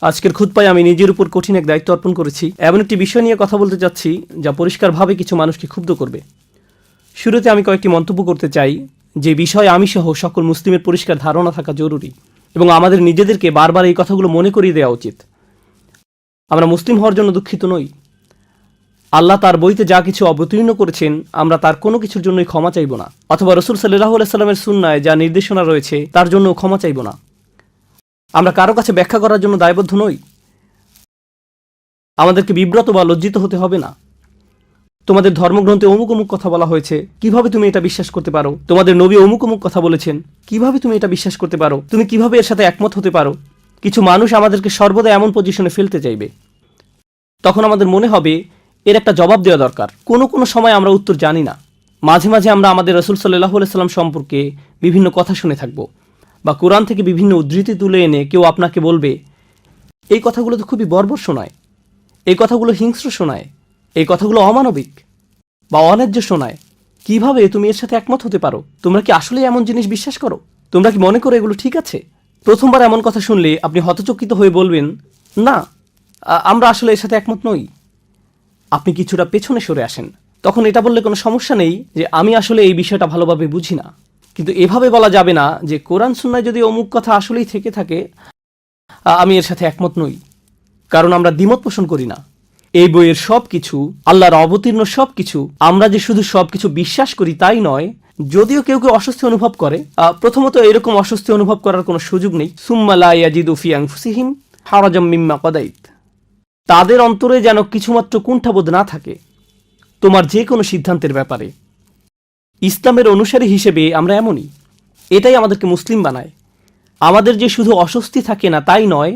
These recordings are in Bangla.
আজকের খুতবায় আমি নিজের উপর কঠিন এক দায়িত্ব অর্পণ করেছি। এমন একটি বিষয় নিয়ে কথা বলতে যাচ্ছি যা পরিষ্কারভাবে কিছু মানুষকে ক্ষুব্ধ করবে। শুরুতে আমি কয়েকটি মন্তব্য করতে চাই যে বিষয়ে আমি সহ সকল মুসলিমের পরিষ্কার ধারণা থাকা জরুরি এবং আমাদের নিজেদেরকে বারবার এই কথাগুলো মনে করিয়ে দেওয়া উচিত। আমরা মুসলিম হওয়ার জন্য দুঃখিত নই। আল্লাহ তার বইতে যা কিছু অবতীর্ণ করেছেন আমরা তার কোনো কিছুর জন্যই ক্ষমা চাইব না, অথবা রাসূল সাল্লাল্লাহু আলাইহি সাল্লামের সুন্নায় যা নির্দেশনা রয়েছে তার জন্য ক্ষমা চাইব না। আমরা কারো কাছে ব্যাখ্যা করার জন্য দায়বদ্ধ নই। আমাদেরকে বিব্রত বা লজ্জিত হতে হবে না। তোমাদের ধর্মগ্রন্থে অমুক অমুক কথা বলা হয়েছে, কিভাবে তুমি এটা বিশ্বাস করতে পারো? তোমাদের নবী অমুক অমুক কথা বলেছেন, কিভাবে তুমি এটা বিশ্বাস করতে পারো? তুমি কিভাবে এর সাথে একমত হতে পারো? কিছু মানুষ আমাদেরকে সর্বদা এমন পজিশনে ফেলতে চাইবে। তখন আমাদের মনে হবে এর একটা জবাব দেওয়া দরকার। কোনো কোনো সময় আমরা উত্তর জানি না। মাঝে মাঝে আমরা আমাদের রাসূল সাল্লাল্লাহু আলাইহি সাল্লাম সম্পর্কে বিভিন্ন কথা শুনে থাকবো, বা কোরআন থেকে বিভিন্ন উদ্ধৃতি তুলে এনে কেউ আপনাকে বলবে এই কথাগুলো তো খুবই বর্বর শোনায়, এই কথাগুলো হিংস্র শোনায়, এই কথাগুলো অমানবিক বা অন্যায্য শোনায়। কিভাবে তুমি এর সাথে একমত হতে পারো? তোমরা কি আসলে এমন জিনিস বিশ্বাস করো? তোমরা কি মনে করো এগুলো ঠিক আছে? প্রথমবার এমন কথা শুনলে আপনি হতচকিত হয়ে বলবেন, না, আমরা আসলে এর সাথে একমত নই। আপনি কিছুটা পেছনে সরে আসেন। তখন এটা বললে কোনো সমস্যা নেই যে আমি আসলে এই বিষয়টা ভালোভাবে বুঝি না। কিন্তু এভাবে বলা যাবে না যে কোরআন সুন্নায় যদি অমুক কথা আসলেই থেকে থাকে আমি এর সাথে একমত নই, কারণ আমরা দ্বিমত পোষণ করি না। এই বইয়ের সব কিছু, আল্লাহর অবতীর্ণ সব কিছু, আমরা যে শুধু সব কিছু বিশ্বাস করি তাই নয়। যদিও কেউ কেউ অস্বস্তি অনুভব করে, প্রথমত এরকম অস্বস্তি অনুভব করার কোনো সুযোগ নেই। সুম্মা লা ইয়াজিদু ফি আনফুসিহিম হারাজাম মিম্মা কাদাইত। তাদের অন্তরে যেন কিছুমাত্র কুণ্ঠাবোধ না থাকে তোমার যে কোনো সিদ্ধান্তের ব্যাপারে। ইসলামের অনুসারী হিসেবে আমরা এমনই। এটাই আমাদেরকে মুসলিম বানায়। আমাদের যে শুধু অস্বস্তি থাকে না তাই নয়,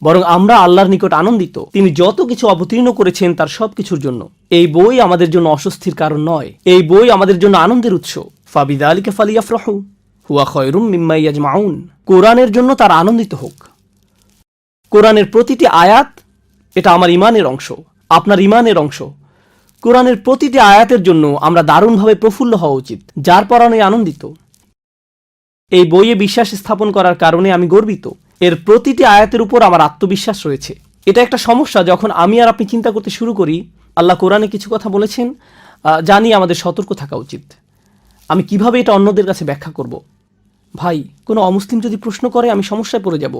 বরং আমরা আল্লাহর নিকট আনন্দিত তিনি যত কিছু অবতীর্ণ করেছেন তার সব কিছুর জন্য। এই বই আমাদের জন্য অস্বস্তির কারণ নয়, এই বই আমাদের জন্য আনন্দের উৎস। ফাবিযালিকা ফালিয়াফরাহু হুয়া খায়রুম মিম্মা ইয়াজমাউন। কোরআনের জন্য তার আনন্দিত হোক। কোরআনের প্রতিটি আয়াত এটা আমার ইমানের অংশ, আপনার ইমানের অংশ। কোরআনের প্রতিটি আয়াতের জন্য আমরা দারুণভাবে প্রফুল্ল হওয়া উচিত, যার পরাণে আনন্দিত। এই বইয়ে বিশ্বাস স্থাপন করার কারণে আমি গর্বিত। এর প্রতিটি আয়াতের উপর আমার আত্মবিশ্বাস রয়েছে। এটা একটা সমস্যা যখন আমি আর আপনি চিন্তা করতে শুরু করি আল্লাহ কোরআনে কিছু কথা বলেছেন, জানি আমাদের সতর্ক থাকা উচিত। আমি কিভাবে এটা অন্যদের কাছে ব্যাখ্যা করব? ভাই, কোনো অমুসলিম যদি প্রশ্ন করে আমি সমস্যায় পড়ে যাব।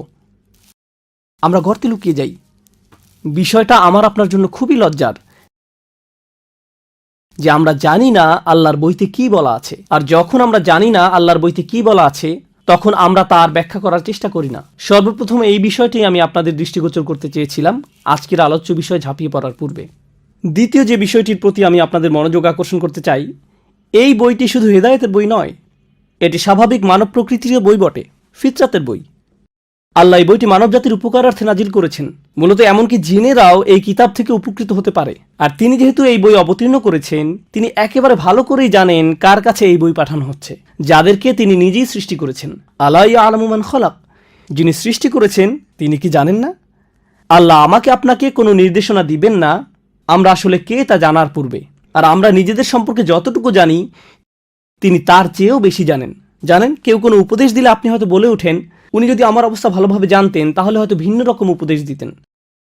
আমরা গর্তে লুকিয়ে যাই। বিষয়টা আমার আপনার জন্য খুবই লজ্জার যে আমরা জানি না আল্লাহর বইতে কি বলা আছে। আর যখন আমরা জানি না আল্লাহর বইতে কি বলা আছে তখন আমরা তার ব্যাখ্যা করার চেষ্টা করি না। সর্বপ্রথম এই বিষয়টি আমি আপনাদের দৃষ্টিগোচর করতে চেয়েছিলাম আজকের আলোচ্য বিষয় ঝাঁপিয়ে পড়ার পূর্বে। দ্বিতীয় যে বিষয়টির প্রতি আমি আপনাদের মনোযোগ আকর্ষণ করতে চাই, এই বইটি শুধু হেদায়েতের বই নয়, এটি স্বাভাবিক মানব প্রকৃতির বই বটে, ফিতরাতের বই। আল্লাহ এই বইটি মানবজাতির উপকারার্থে নাজিল করেছেন। মূলত এমনকি জিনেরাও এই কিতাব থেকে উপকৃত হতে পারে। আর তিনি যেহেতু এই বই অবতীর্ণ করেছেন, তিনি একেবারে ভালো করেই জানেন কার কাছে এই বই পাঠানো হচ্ছে, যাদেরকে তিনি নিজেই সৃষ্টি করেছেন। আলা ইয়ালামু মান খালাক। যিনি সৃষ্টি করেছেন তিনি কি জানেন না? আল্লাহ আমাকে আপনাকে কোনো নির্দেশনা দিবেন না আমরা আসলে কে তা জানার পূর্বে। আর আমরা নিজেদের সম্পর্কে যতটুকু জানি তিনি তার চেয়েও বেশি জানেন। জানেন, কেউ কোনো উপদেশ দিলে আপনি হয়তো বলে ওঠেন উনি যদি আমার অবস্থা ভালোভাবে জানতেন তাহলে হয়তো ভিন্ন রকম উপদেশ দিতেন।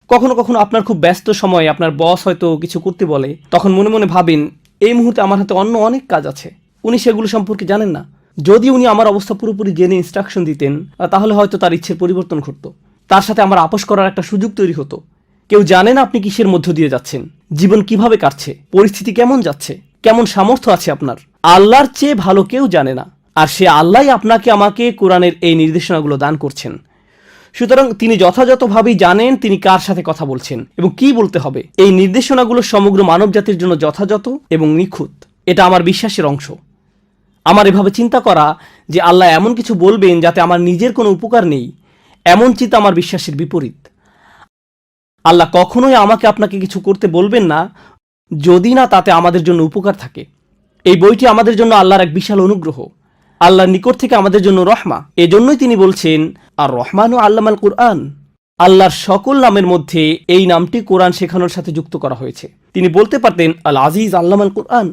কখনো কখনো আপনার খুব ব্যস্ত সময়ে আপনার বস হয়তো কিছু করতে বলে, তখন মনে মনে ভাবেন এই মুহূর্তে আমার হাতে অন্য অনেক কাজ আছে, উনি সেগুলো সম্পর্কে জানেন না। যদি উনি আমার অবস্থা পুরোপুরি জেনে ইনস্ট্রাকশন দিতেন তাহলে হয়তো তার ইচ্ছের পরিবর্তন ঘটত, তার সাথে আমার আপোষ করার একটা সুযোগ তৈরি হতো। কেউ জানে না আপনি কিসের মধ্য দিয়ে যাচ্ছেন, জীবন কিভাবে কাটছে, পরিস্থিতি কেমন যাচ্ছে, কেমন সামর্থ্য আছে আপনার। আল্লাহর চেয়ে ভালো কেউ জানে না। আর সে আল্লাহ আপনাকে আমাকে কোরআনের এই নির্দেশনাগুলো দান করছেন। সুতরাং তিনি যথাযথভাবেই জানেন তিনি কার সাথে কথা বলছেন এবং কি বলতে হবে। এই নির্দেশনাগুলো সমগ্র মানব জাতির জন্য যথাযথ এবং নিখুঁত। এটা আমার বিশ্বাসের অংশ। আমার এভাবে চিন্তা করা যে আল্লাহ এমন কিছু বলবেন যাতে আমার নিজের কোনো উপকার নেই, এমন চিন্তা আমার বিশ্বাসের বিপরীত। আল্লাহ কখনোই আমাকে আপনাকে কিছু করতে বলবেন না যদি না তাতে আমাদের জন্য উপকার থাকে। এই বইটি আমাদের জন্য আল্লাহর এক বিশাল অনুগ্রহ, আল্লাহর নিকট থেকে আমাদের জন্য রহমা। এজন্যই তিনি বলছেন আর রহমান ও আল্লামাল কুরআন। আল্লাহর সকল নামের মধ্যে এই নামটি কোরআন শেখানোর সাথে যুক্ত করা হয়েছে। তিনি বলতে পারতেন আল আজিজ আল্লামাল কুরআন,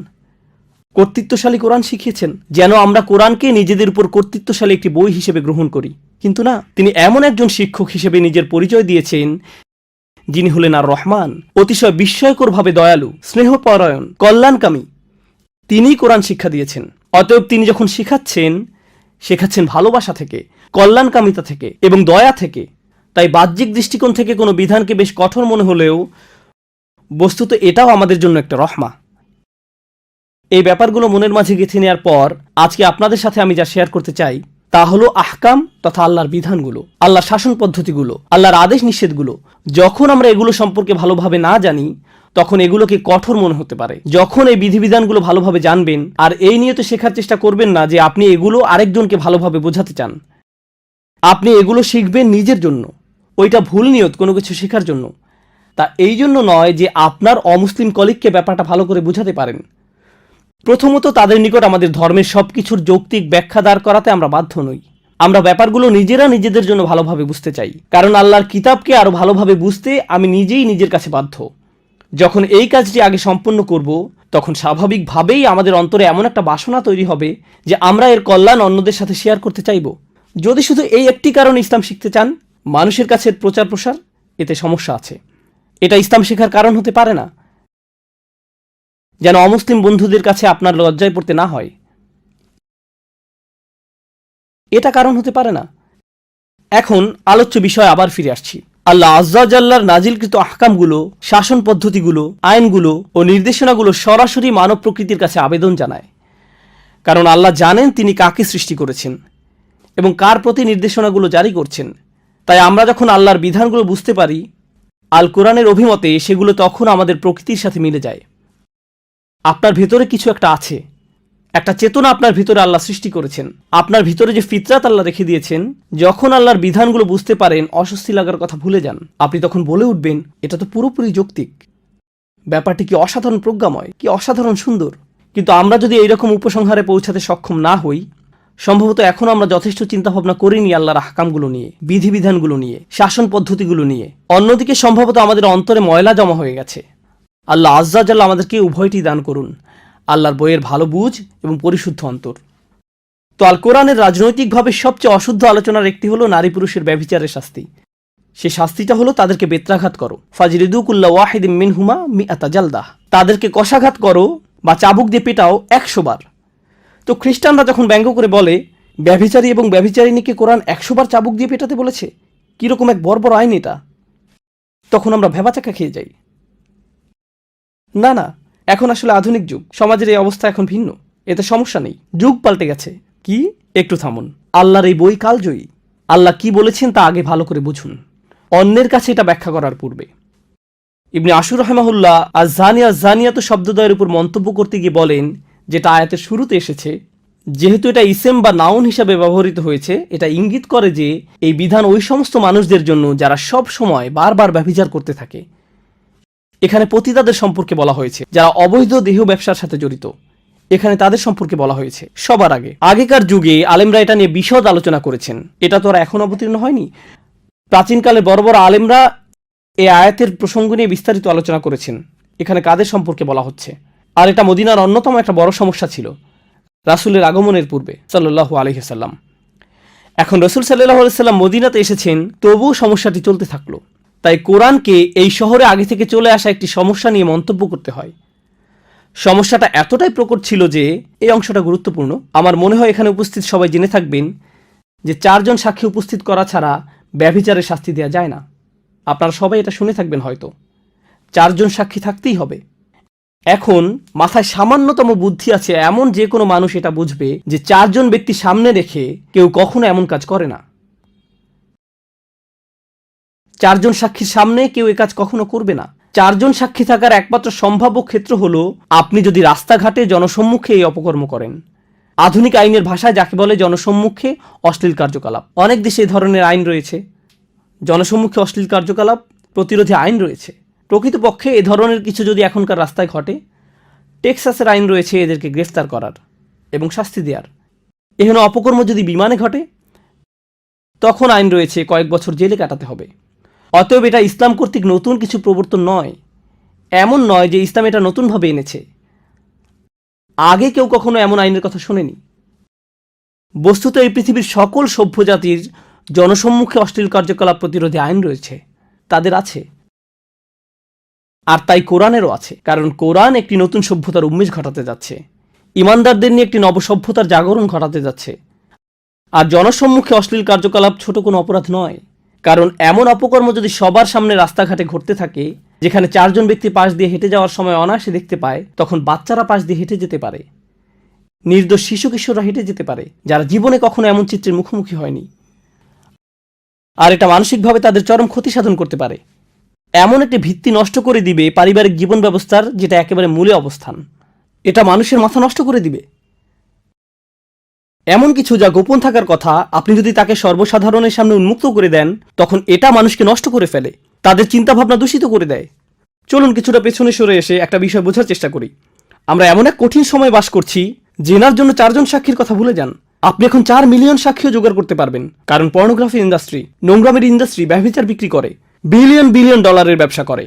কর্তৃত্বশালী কোরআন শিখিয়েছেন, যেন আমরা কোরআনকে নিজেদের উপর কর্তৃত্বশালী একটি বই হিসেবে গ্রহণ করি। কিন্তু না, তিনি এমন একজন শিক্ষক হিসেবে নিজের পরিচয় দিয়েছেন যিনি হলেন আর রহমান, অতিশয় বিস্ময়করভাবে দয়ালু, স্নেহপরায়ণ, কল্যাণকামী। তিনিই কোরআন শিক্ষা দিয়েছেন। অতএব তিনি যখন শেখাচ্ছেন ভালোবাসা থেকে, কল্যাণকামিতা থেকে এবং দয়া থেকে। তাই বাহ্যিক দৃষ্টিকোণ থেকে কোনো বিধানকে বেশ কঠোর মনে হলেও বস্তুত এটাও আমাদের জন্য একটা রহমা। এই ব্যাপারগুলো মনের মাঝে গেঁথে নেওয়ার পর আজকে আপনাদের সাথে আমি যা শেয়ার করতে চাই তা হলো আহকাম তথা আল্লাহর বিধানগুলো, আল্লাহর শাসন পদ্ধতিগুলো, আল্লাহর আদেশ নিষেধগুলো। যখন আমরা এগুলো সম্পর্কে ভালোভাবে না জানি তখন এগুলোকে কঠোর মনে হতে পারে। যখন এই বিধিবিধানগুলো ভালোভাবে জানবেন আর এই নিয়ে তো শেখার চেষ্টা করবেন না যে আপনি এগুলো আরেকজনকে ভালোভাবে বোঝাতে চান, আপনি এগুলো শিখবেন নিজের জন্য, ওইটা ভুল নিয়ত কোনো কিছু শেখার জন্য। তা এই জন্য নয় যে আপনার অমুসলিম কলিগকে ব্যাপারটা ভালো করে বোঝাতে পারেন। প্রথমত তাদের নিকট আমাদের ধর্মের সবকিছুর যৌক্তিক ব্যাখ্যা দাঁড় করাতে আমরা বাধ্য নই। আমরা ব্যাপারগুলো নিজেরা নিজেদের জন্য ভালোভাবে বুঝতে চাই, কারণ আল্লাহর কিতাবকে আরো ভালোভাবে বুঝতে আমি নিজেই নিজের কাছে বাধ্য। যখন এই কাজটি আগে সম্পন্ন করব তখন স্বাভাবিকভাবেই আমাদের অন্তরে এমন একটা বাসনা তৈরি হবে যে আমরা এর কল্যাণ অন্যদের সাথে শেয়ার করতে চাইব। যদি শুধু এই একটি কারণে ইসলাম শিখতে চান, মানুষের কাছে প্রচার প্রসার, এতে সমস্যা আছে। এটা ইসলাম শেখার কারণ হতে পারে না, যেন অমুসলিম বন্ধুদের কাছে আপনার লজ্জায় পড়তে না হয়, এটা কারণ হতে পারে না। এখন আলোচ্য বিষয় আবার ফিরে আসছি। আল্লাহ আজ্জা জাল্লার নাজিলকৃত আহকামগুলো, শাসন পদ্ধতিগুলো, আইনগুলো ও নির্দেশনাগুলো সরাসরি মানব প্রকৃতির কাছে আবেদন জানায়। কারণ আল্লাহ জানেন তিনি কাকে সৃষ্টি করেছেন এবং কার প্রতি নির্দেশনাগুলো জারি করছেন। তাই আমরা যখন আল্লাহর বিধানগুলো বুঝতে পারি, আল কোরআনের অভিমতে সেগুলো তখন আমাদের প্রকৃতির সাথে মিলে যায়। আপনার ভেতরে কিছু একটা আছে, একটা চেতনা আপনার ভিতরে আল্লাহ সৃষ্টি করেছেন। আপনার ভিতরে যে ফিতরাত আল্লাহ রেখে দিয়েছেন, যখন আল্লাহর বিধানগুলো বুঝতে পারেন অস্বস্তি লাগার কথা ভুলে যান। আপনি তখন বলে উঠবেন, এটা তো পুরোপুরি যৌক্তিক, ব্যাপারটি কি অসাধারণ প্রজ্ঞাময়, কি অসাধারণ সুন্দর। কিন্তু আমরা যদি এইরকম উপসংহারে পৌঁছাতে সক্ষম না হই, সম্ভবত এখন আমরা যথেষ্ট চিন্তাভাবনা করিনি আল্লাহর আহকামগুলো নিয়ে, বিধিবিধানগুলো নিয়ে, শাসন পদ্ধতিগুলো নিয়ে। অন্যদিকে সম্ভবত আমাদের অন্তরে ময়লা জমা হয়ে গেছে। আল্লাহ আজ্জা জাল্লা আমাদেরকে উভয়টি দান করুন, আল্লাহর বইয়ের ভালো বুঝ এবং পরিশুদ্ধ অন্তর। তো আল কোরআনের রাজনৈতিকভাবে সবচেয়ে অশুদ্ধ আলোচনার একটি হলো নারী পুরুষের ব্যভিচারের শাস্তি। সে শাস্তিটা হলো তাদেরকে বেত্রাঘাত করো, ফাজরিদু কুল্লা ওয়াহিদিম মিনহুমা মিআতা জালদাহ, তাদেরকে কষাঘাত করো বা চাবুক দিয়ে পেটাও 100 বার। তো খ্রিস্টানরা যখন ব্যঙ্গ করে বলে ব্যভিচারী এবং ব্যভিচারিণীকে কোরআন 100 বার চাবুক দিয়ে পেটাতে বলেছে, কিরকম এক বর্বর আইন এটা, তখন আমরা ভেবাচাকা খেয়ে যাই। না না, এখন আসলে আধুনিক যুগ, সমাজের এই অবস্থা এখন ভিন্ন, এতে সমস্যা নেই, যুগ পাল্টে গেছে। কি? একটু থামুন, আল্লাহর এই বই কালজয়ী। আল্লাহ কি বলেছেন তা আগে ভালো করে বুঝুন, অন্যের কাছে এটা ব্যাখ্যা করার পূর্বে। ইবনে আশুর রাহিমাহুল্লাহ আজ-জানিয়াতু শব্দদ্বয়ের উপর মন্তব্য করতে গিয়ে বলেন, যেটা আয়াতের শুরুতে এসেছে, যেহেতু এটা ইসেম বা নাউন হিসাবে ব্যবহৃত হয়েছে, এটা ইঙ্গিত করে যে এই বিধান ওই সমস্ত মানুষদের জন্য যারা সব সময় বারবার ব্যভিচার করতে থাকে। এখানে পতিতাদের সম্পর্কে বলা হয়েছে, যারা অবৈধ দেহ ব্যবসার সাথে জড়িত, এখানে তাদের সম্পর্কে বলা হয়েছে। সবার আগেকার যুগে আলেমরা এটা নিয়ে বিশদ আলোচনা করেছেন, এটা তো আর এখন অবতীর্ণ হয়নি। প্রাচীনকালে বড় বড় আলেমরা এই আয়াতের প্রসঙ্গ নিয়ে বিস্তারিত আলোচনা করেছেন, এখানে কাদের সম্পর্কে বলা হচ্ছে। আর এটা মদিনার অন্যতম একটা বড় সমস্যা ছিল রাসূলের আগমনের পূর্বে সাল্লাল্লাহু আলাইহি সাল্লাম। এখন রাসূল সাল্লাল্লাহু আলাইহি সাল্লাম মদিনাতে এসেছেন, তবুও সমস্যাটি চলতে থাকলো। তাই কোরআনকে এই শহরে আগে থেকে চলে আসা একটি সমস্যা নিয়ে মন্তব্য করতে হয়। সমস্যাটা এতটাই প্রকট ছিল যে এই অংশটা গুরুত্বপূর্ণ। আমার মনে হয় এখানে উপস্থিত সবাই জেনে থাকবেন যে 4 জন সাক্ষী উপস্থিত করা ছাড়া ব্যভিচারের শাস্তি দেওয়া যায় না। আপনারা সবাই এটা শুনে থাকবেন হয়তো, 4 জন সাক্ষী থাকতেই হবে। এখন মাথায় সামান্যতম বুদ্ধি আছে এমন যে কোনো মানুষ এটা বুঝবে যে 4 জন ব্যক্তি সামনে রেখে কেউ কখনো এমন কাজ করে না। 4 জন সাক্ষীর সামনে কেউ এ কাজ কখনো করবে না। 4 জন সাক্ষী থাকার একমাত্র সম্ভাব্য ক্ষেত্র হলো আপনি যদি রাস্তাঘাটে জনসম্মুখে এই অপকর্ম করেন। আধুনিক আইনের ভাষায় যাকে বলে জনসম্মুখে অশ্লীল কার্যকলাপ। অনেক দেশে এই ধরনের আইন রয়েছে, জনসম্মুখে অশ্লীল কার্যকলাপ প্রতিরোধী আইন রয়েছে। প্রকৃতপক্ষে এ ধরনের কিছু যদি এখনকার রাস্তায় ঘটে, টেক্সাসের আইন রয়েছে এদেরকে গ্রেফতার করার এবং শাস্তি দেওয়ার। এখানে অপকর্ম যদি বিমানে ঘটে, তখন আইন রয়েছে কয়েক বছর জেলে কাটাতে হবে। অতএব এটা ইসলাম কর্তৃক নতুন কিছু প্রবর্তন নয়। এমন নয় যে ইসলাম এটা নতুনভাবে এনেছে, আগে কেউ কখনো এমন আইনের কথা শোনেনি। বস্তুত এই পৃথিবীর সকল সভ্য জাতির জনসম্মুখে অশ্লীল কার্যকলাপ প্রতিরোধে আইন রয়েছে, তাদের আছে। আর তাই কোরআনেরও আছে, কারণ কোরআন একটি নতুন সভ্যতার উন্মেষ ঘটাতে যাচ্ছে, ইমানদারদের নিয়ে একটি নবসভ্যতার জাগরণ ঘটাতে যাচ্ছে। আর জনসম্মুখে অশ্লীল কার্যকলাপ ছোট কোনো অপরাধ নয়, কারণ এমন অপকর্ম যদি সবার সামনে রাস্তাঘাটে ঘটতে থাকে, যেখানে 4 জন ব্যক্তি পাশ দিয়ে হেঁটে যাওয়ার সময় অনায়াসে দেখতে পায়, তখন বাচ্চারা পাশ দিয়ে হেঁটে যেতে পারে, নির্দোষ শিশু কিশোররা হেঁটে যেতে পারে, যারা জীবনে কখনো এমন চিত্রের মুখোমুখি হয়নি। আর এটা মানসিকভাবে তাদের চরম ক্ষতি সাধন করতে পারে, এমন একটি ভিত্তি নষ্ট করে দিবে পারিবারিক জীবন ব্যবস্থার, যেটা একেবারে মূলে অবস্থান। এটা মানুষের মাথা নষ্ট করে দিবে। এমন কিছু যা গোপন থাকার কথা, আপনি যদি তাকে সর্বসাধারণের সামনে উন্মুক্ত করে দেন, তখন এটা মানুষকে নষ্ট করে ফেলে, তাদের চিন্তাভাবনা দূষিত করে দেয়। চলুন কিছুটা পেছনে সরে এসে একটা বিষয় বোঝার চেষ্টা করি। আমরা এমন এক কঠিন সময় বাস করছি, জেনার জন্য 4 জন সাক্ষীর কথা ভুলে যান। আপনি এখন 4 মিলিয়ন সাক্ষীও জোগাড় করতে পারবেন, কারণ পর্নোগ্রাফি ইন্ডাস্ট্রি, নোংরামের ইন্ডাস্ট্রি ব্যভিচার বিক্রি করে, বিলিয়ন বিলিয়ন ডলারের ব্যবসা করে।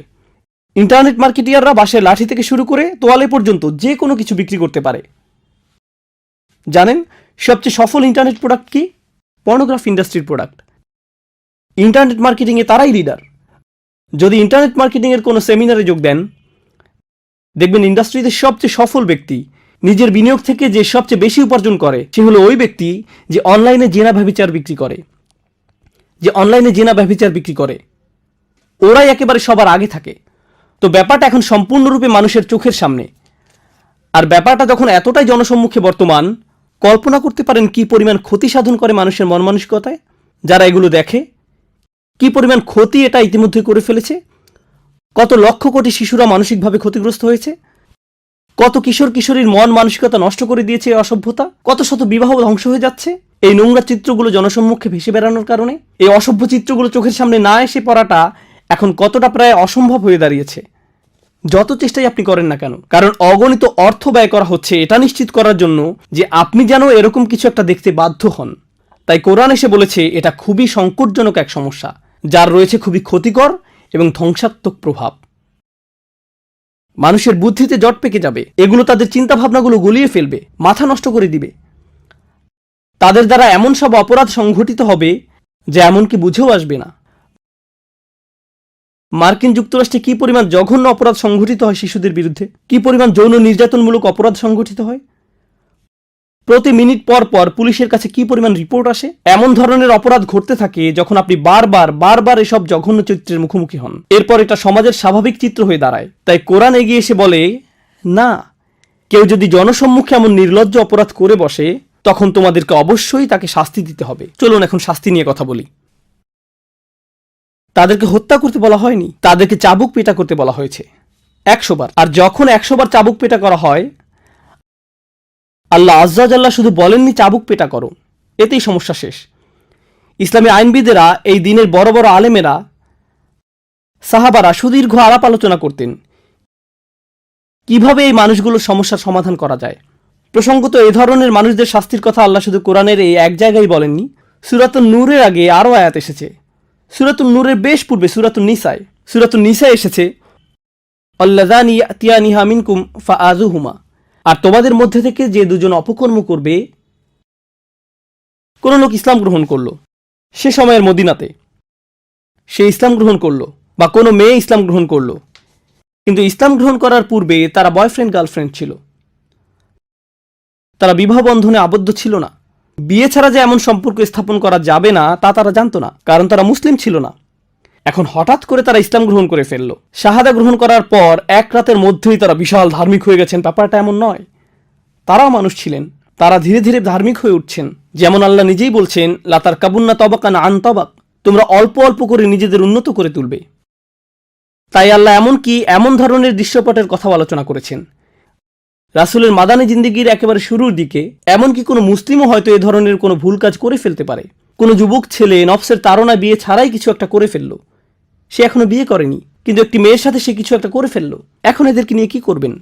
ইন্টারনেট মার্কেটিয়াররা বাঁশের লাঠি থেকে শুরু করে তোয়ালে পর্যন্ত যে কোনো কিছু বিক্রি করতে পারে। জানেন সবচেয়ে সফল ইন্টারনেট প্রোডাক্ট কি? পর্নোগ্রাফি ইন্ডাস্ট্রির প্রোডাক্ট। ইন্টারনেট মার্কেটিংয়ে তারাই লিডার। যদি ইন্টারনেট মার্কেটিংয়ের কোনো সেমিনারে যোগ দেন, দেখবেন ইন্ডাস্ট্রিতে সবচেয়ে সফল ব্যক্তি, নিজের বিনিয়োগ থেকে যে সবচেয়ে বেশি উপার্জন করে, সে হলো ওই ব্যক্তি যে অনলাইনে জেনা ব্যভিচার বিক্রি করে। ওরাই একেবারে সবার আগে থাকে। তো ব্যাপারটা এখন সম্পূর্ণরূপে মানুষের চোখের সামনে। আর ব্যাপারটা যখন এতটাই জনসম্মুখে বর্তমান, কল্পনা করতে পারেন কি পরিমাণ ক্ষতি সাধন করে মানুষের মন মানসিকতায় যারা এগুলো দেখে, কি পরিমাণ ক্ষতি এটা ইতিমধ্যে করে ফেলেছে। কত লক্ষ কোটি শিশুরা মানসিকভাবে ক্ষতিগ্রস্ত হয়েছে, কত কিশোর কিশোরীর মন মানসিকতা নষ্ট করে দিয়েছে এই অসভ্যতা, কত শত বিবাহ ধ্বংস হয়ে যাচ্ছে এই নোংরা চিত্রগুলো জনসম্মুখে ভেসে বেড়ানোর কারণে। এই অসভ্য চিত্রগুলো চোখের সামনে না এসে পড়াটা এখন কতটা প্রায় অসম্ভব হয়ে দাঁড়িয়েছে, যত চেষ্টাই আপনি করেন না কেন। কারণ অগণিত অর্থ ব্যয় করা হচ্ছে এটা নিশ্চিত করার জন্য যে আপনি যেন এরকম কিছু একটা দেখতে বাধ্য হন। তাই কোরআন এসে বলেছে এটা খুবই সংকটজনক এক সমস্যা, যার রয়েছে খুবই ক্ষতিকর এবং ধ্বংসাত্মক প্রভাব। মানুষের বুদ্ধিতে জট পেকে যাবে, এগুলো তাদের চিন্তা ভাবনাগুলো গুলিয়ে ফেলবে, মাথা নষ্ট করে দিবে। তাদের দ্বারা এমন সব অপরাধ সংঘটিত হবে যা এমনকি বুঝেও আসবে না। মার্কিন যুক্তরাষ্ট্রে কি পরিমাণ জঘন্য অপরাধ সংঘটিত হয় শিশুদের বিরুদ্ধে, কি পরিমাণ যৌন নির্যাতনমূলক অপরাধ সংঘটিত হয়, প্রতি মিনিট পর পর পুলিশের কাছে কি পরিমাণ রিপোর্ট আসে। এমন ধরনের অপরাধ ঘটতে থাকে যখন আপনি বারবার এসব জঘন্য চিত্রের মুখোমুখি হন। এরপর এটা সমাজের স্বাভাবিক চিত্র হয়ে দাঁড়ায়। তাই কোরআন এগিয়ে এসে বলে, না, কেউ যদি জনসম্মুখে এমন নির্লজ্জ অপরাধ করে বসে, তখন তোমাদেরকে অবশ্যই তাকে শাস্তি দিতে হবে। চলুন এখন শাস্তি নিয়ে কথা বলি। তাদেরকে হত্যা করতে বলা হয়নি, তাদেরকে চাবুক পেটা করতে বলা হয়েছে 100 বার। আর যখন 100 বার চাবুক পেটা করা হয়, আল্লাহ আজ্জা জাল্লাহ শুধু বলেননি চাবুক পেটা করো, এতেই সমস্যা শেষ। ইসলামী আইনবিদেরা, এই দিনের বড় বড় আলেমেরা, সাহাবারা সুদীর্ঘ আলাপ আলোচনা করতেন কিভাবে এই মানুষগুলোর সমস্যার সমাধান করা যায়। প্রসঙ্গত এই ধরনের মানুষদের শাস্তির কথা আল্লাহ শুধু কোরআনের এই এক জায়গায় বলেননি, সূরাতুন নূরের আগে আরও আয়াত এসেছে। সূরাতুন নূরের বেশ পূর্বে সূরাতুন নিসায় এসেছে, আল্লাযানি ইয়াতিয়ানিহা মিনকুম ফাআযুহুমা, আর তোমাদের মধ্যে থেকে যে 2 জন অপকর্ম করবে। কোন লোক ইসলাম গ্রহণ করলো সে সময়ের মদিনাতে, সে ইসলাম গ্রহণ করলো, বা কোনো মেয়ে ইসলাম গ্রহণ করলো, কিন্তু ইসলাম গ্রহণ করার পূর্বে তারা বয়ফ্রেন্ড গার্লফ্রেন্ড ছিল, তারা বিবাহ বন্ধনে আবদ্ধ ছিল না। বিয়ে ছাড়া যে এমন সম্পর্ক স্থাপন করা যাবে না তা তারা জানতো না, কারণ তারা মুসলিম ছিল না। এখন হঠাৎ করে তারা ইসলাম গ্রহণ করে ফেললো। শাহাদা গ্রহণ করার পর 1 রাতের মধ্যেই তারা বিশাল ধার্মিক হয়ে গেছেন, ব্যাপারটা এমন নয়। তারাও মানুষ ছিলেন, তারা ধীরে ধীরে ধার্মিক হয়ে উঠছেন। যেমন আল্লাহ নিজেই বলছেন, লা তারকাবুন্না তাবাকান আন তাবাক, তোমরা অল্প অল্প করে নিজেদের উন্নত করে তুলবে। তাই আল্লাহ এমন ধরনের দৃশ্যপটের কথা আলোচনা করেছেন। রাসূলের মাদানী জিন্দেগির একেবারে শুরুর দিকে এমনকি কোনো মুসলিমও হয়তো এ ধরনের কোনো ভুল কাজ করে ফেলতে পারে। কোনো যুবক ছেলে নফসের তাড়নায় বিয়ে ছাড়াই কিছু একটা করে ফেললো, সে এখনো বিয়ে করেনি, কিন্তু একটি মেয়ের সাথে সে কিছু একটা করে ফেললো। এখন এদেরকে নিয়ে কি করবেন?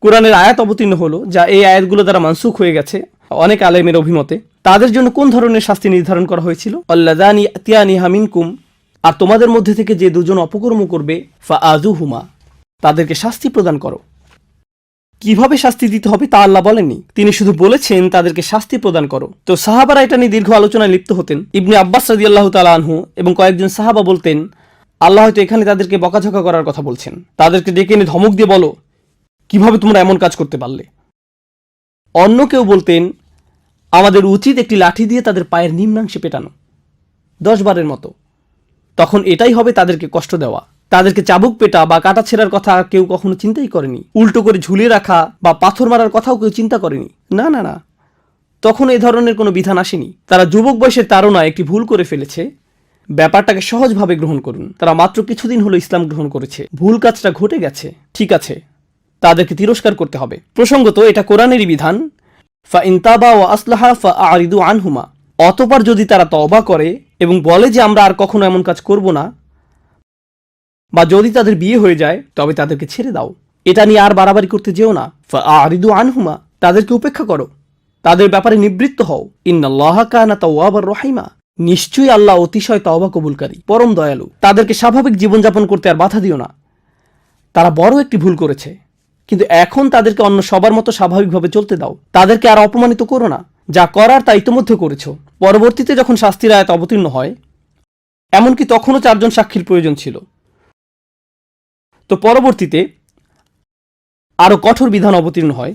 কোরআনের আয়াত অবতীর্ণ হলো, যা এই আয়াতগুলো দ্বারা মানসুখ হয়ে গেছে অনেক আলেমের অভিমতে। তাদের জন্য কোন ধরনের শাস্তি নির্ধারণ করা হয়েছিল? আল্লাযানি ইয়াতিয়ানিহা মিনকুম, আর তোমাদের মধ্যে থেকে যে 2 জন অপকর্ম করবে, ফাআযুহুমা, তাদেরকে শাস্তি প্রদান করো। কিভাবে শাস্তি দিতে হবে তা আল্লাহ বলেননি, তিনি শুধু বলেছেন তাদেরকে শাস্তি প্রদান করো। তো সাহাবারা এটা নিয়ে দীর্ঘ আলোচনায় লিপ্ত হতেন। ইবনে আব্বাস রাদিয়াল্লাহু তাআলা আনহু এবং কয়েকজন সাহাবা বলতেন, আল্লাহ হয়তো এখানে তাদেরকে বকাঝকা করার কথা বলছেন, তাদেরকে ডেকে এনে ধমক দিয়ে বলো কিভাবে তোমরা এমন কাজ করতে পারলে। অন্য কেউ বলতেন, আমাদের উচিত একটি লাঠি দিয়ে তাদের পায়ের নিম্নাংশে পেটানো 10 বারের মতো। তখন এটাই হবে তাদেরকে কষ্ট দেওয়া। তাদেরকে চাবুক পেটা বা কাটা ছেঁড়ার কথা কেউ কখনো চিন্তাই করেনি। উল্টো করে ঝুলিয়ে রাখা বা পাথর মারার কথাও কেউ চিন্তা করেনি। না না না, তখন এই ধরনের কোনো বিধান আসেনি। তারা যুবক বয়সের তাড়নায় একটি ভুল করে ফেলেছে, ব্যাপারটাকে সহজভাবে গ্রহণ করুন। তারা মাত্র কিছুদিন হলো ইসলাম গ্রহণ করেছে, ভুল কাজটা ঘটে গেছে, ঠিক আছে, তাদেরকে তিরস্কার করতে হবে। প্রসঙ্গত এটা কোরআনেরই বিধান, ফা ইন তাবা ওয়া আসলাহা ফা আরিদু আনহুমা। অতঃপর যদি তারা তওবা করে এবং বলে যে আমরা আর কখনো এমন কাজ করব না, বা যদি তাদের বিয়ে হয়ে যায় তবে তাদেরকে ছেড়ে দাও, এটা নিয়ে আর বাড়াবাড়ি করতে যেও না। ফা আরিদু আনহুমা, তাদেরকে উপেক্ষা করো, তাদের ব্যাপারে নিবৃত্ত হও। ইন্নাল্লাহা কানা তাওয়াবার রহিমা, নিশ্চয়ই আল্লাহ অতিশয় তওবা কবুলকারী, পরম দয়ালু। তাদেরকে স্বাভাবিক জীবনযাপন করতে আর বাধা দিও না। তারা বড় একটি ভুল করেছে, কিন্তু এখন তাদেরকে অন্য সবার মতো স্বাভাবিকভাবে চলতে দাও। তাদেরকে আর অপমানিত করো না, যা করার তা ইতোমধ্যে করেছ। পরবর্তীতে যখন শাস্তির আয়াত অবতীর্ণ হয়, এমনকি তখনও 4 জন সাক্ষীর প্রয়োজন ছিল, তো পরবর্তীতে আরো কঠোর বিধান অবতীর্ণ হয়।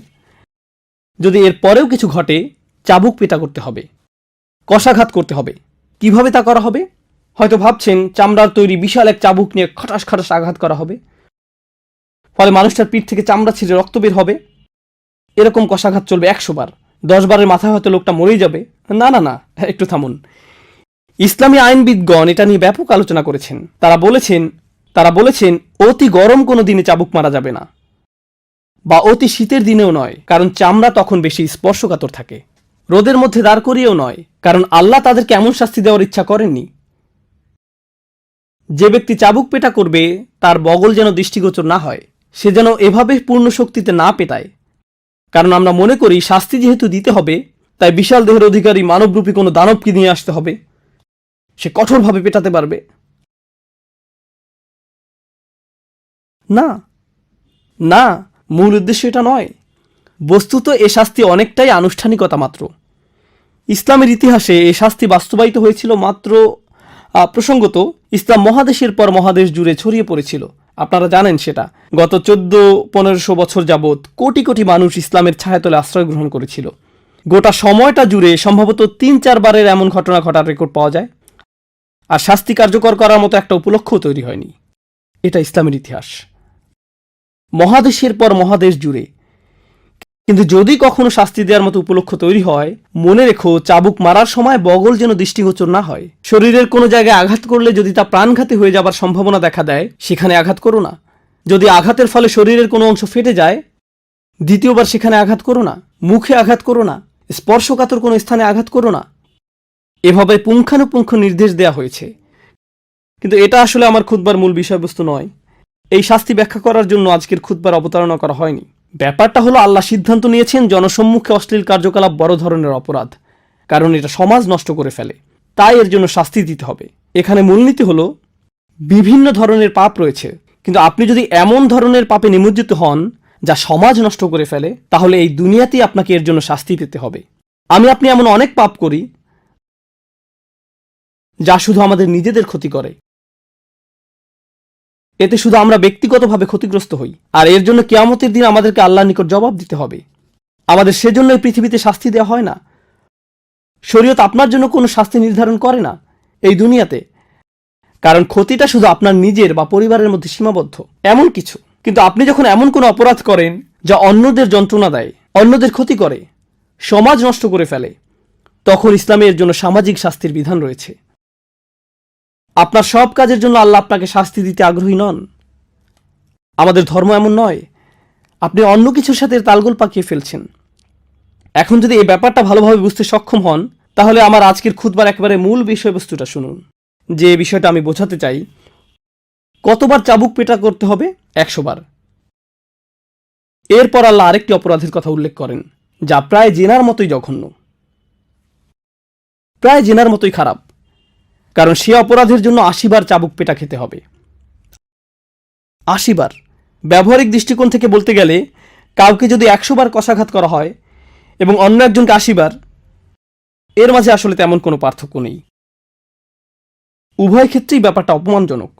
যদি এর পরেও কিছু ঘটে, চাবুক পেটা করতে হবে, কষাঘাত করতে হবে। কিভাবে তা করা হবে? হয়তো ভাবছেন চামড়ার তৈরি বিশাল এক চাবুক নিয়ে খটাস খটাস আঘাত করা হবে, ফলে মানুষটার পিঠ থেকে চামড়া ছিঁড়ে রক্ত বের হবে। এরকম কষাঘাত চলবে 100 বার। 10 বারের মাথায় হয়তো লোকটা মরেই যাবে। না না না, একটু থামুন। ইসলামী আইনবিদগণ এটা নিয়ে ব্যাপক আলোচনা করেছেন। তারা বলেছেন অতি গরম কোনো দিনে চাবুক মারা যাবে না, বা অতি শীতের দিনেও নয়, কারণ চামড়া তখন বেশি স্পর্শকাতর থাকে। রোদের মধ্যে দাঁড় করিয়েও নয়, কারণ আল্লাহ তাদেরকে এমন শাস্তি দেওয়ার ইচ্ছা করেননি। যে ব্যক্তি চাবুক পেটা করবে তার বগল যেন দৃষ্টিগোচর না হয়, সে যেন এভাবে পূর্ণ শক্তিতে না পেটায়। কারণ আমরা মনে করি শাস্তি যেহেতু দিতে হবে, তাই বিশাল দেহের অধিকারী মানবরূপী কোনো দানবকে নিয়ে আসতে হবে, সে কঠোরভাবে পেটাতে পারবে। না না, মূল উদ্দেশ্য এটা নয়। বস্তুত এ শাস্তি অনেকটাই আনুষ্ঠানিকতা মাত্র। ইসলামের ইতিহাসে এ শাস্তি বাস্তবায়িত হয়েছিল মাত্র, প্রসঙ্গত ইসলাম মহাদেশের পর মহাদেশ জুড়ে ছড়িয়ে পড়েছিল। আপনারা জানেন সেটা। গত 1400-1500 বছর যাবৎ কোটি কোটি মানুষ ইসলামের ছায়াতলে আশ্রয় গ্রহণ করেছিল। গোটা সময়টা জুড়ে সম্ভবত 3-4 বারের এমন ঘটনা ঘটার রেকর্ড পাওয়া যায়, আর শাস্তি কার্যকর করার মতো একটা উপলক্ষ্য তৈরি হয়নি। এটা ইসলামের ইতিহাস, মহাদেশের পর মহাদেশ জুড়ে। কিন্তু যদি কখনো শাস্তি দেওয়ার মতো উপলক্ষ্য তৈরি হয়, মনে রেখো চাবুক মারার সময় বগল যেন দৃষ্টিগোচর না হয়। শরীরের কোনো জায়গায় আঘাত করলে যদি তা প্রাণঘাতী হয়ে যাবার সম্ভাবনা দেখা দেয়, সেখানে আঘাত করো না। যদি আঘাতের ফলে শরীরের কোনো অংশ ফেটে যায়, দ্বিতীয়বার সেখানে আঘাত করো না। মুখে আঘাত করো না, স্পর্শকাতর কোনো স্থানে আঘাত করো না। এভাবে পুঙ্খানুপুঙ্খ নির্দেশ দেয়া হয়েছে। কিন্তু এটা আসলে আমার খুতবার মূল বিষয়বস্তু নয়। এই শাস্তি ব্যাখ্যা করার জন্য আজকের খুতবার অবতারণা করা হয়নি। ব্যাপারটা হলো আল্লাহ সিদ্ধান্ত নিয়েছেন জনসম্মুখে অশ্লীল কার্যকলাপ বড় ধরনের অপরাধ, কারণ এটা সমাজ নষ্ট করে ফেলে, তাই এর জন্য শাস্তি দিতে হবে। এখানে মূলনীতি হলো বিভিন্ন ধরনের পাপ রয়েছে, কিন্তু আপনি যদি এমন ধরনের পাপে নিমজ্জিত হন যা সমাজ নষ্ট করে ফেলে, তাহলে এই দুনিয়াতেই আপনাকে এর জন্য শাস্তি পেতে হবে। আপনি এমন অনেক পাপ করি যা শুধু আমাদের নিজেদের ক্ষতি করে। এতে শুধু আমরা ব্যক্তিগতভাবে ক্ষতিগ্রস্ত হই, আর এর জন্য কিয়ামতের দিন আমাদেরকে আল্লাহর নিকট জবাব দিতে হবে। আমাদের সেজন্য এই পৃথিবীতে শাস্তি দেওয়া হয় না। শরীয়ত আপনার জন্য কোনো শাস্তি নির্ধারণ করে না এই দুনিয়াতে, কারণ ক্ষতিটা শুধু আপনার নিজের বা পরিবারের মধ্যে সীমাবদ্ধ এমন কিছু। কিন্তু আপনি যখন এমন কোনো অপরাধ করেন যা অন্যদের যন্ত্রণা দেয়, অন্যদের ক্ষতি করে, সমাজ নষ্ট করে ফেলে, তখন ইসলামে এর জন্য সামাজিক শাস্তির বিধান রয়েছে। আপনার সব কাজের জন্য আল্লাহ আপনাকে শাস্তি দিতে আগ্রহী নন। আমাদের ধর্ম এমন নয়। আপনি অন্য কিছুর সাথে তালগোল পাকিয়ে ফেলছেন। এখন যদি এই ব্যাপারটা ভালোভাবে বুঝতে সক্ষম হন, তাহলে আমার আজকের খুতবার একেবারে মূল বিষয়বস্তুটা শুনুন। যে বিষয়টা আমি বোঝাতে চাই, কতবার চাবুক পেটা করতে হবে? 100 বার। এরপর আল্লাহ আরেকটি অপরাধের কথা উল্লেখ করেন, যা প্রায় জেনার মতোই জঘন্য, প্রায় জেনার মতোই খারাপ, কারণ সে অপরাধের জন্য 80 বার চাবুক পেটা খেতে হবে। 80 বার। ব্যবহারিক দৃষ্টিকোণ থেকে বলতে গেলে কাউকে যদি 100 বার কষাঘাত করা হয় এবং অন্য একজনকে 80 বার, এর মাঝে আসলে তেমন কোনো পার্থক্য নেই। উভয় ক্ষেত্রেই ব্যাপারটা অপমানজনক,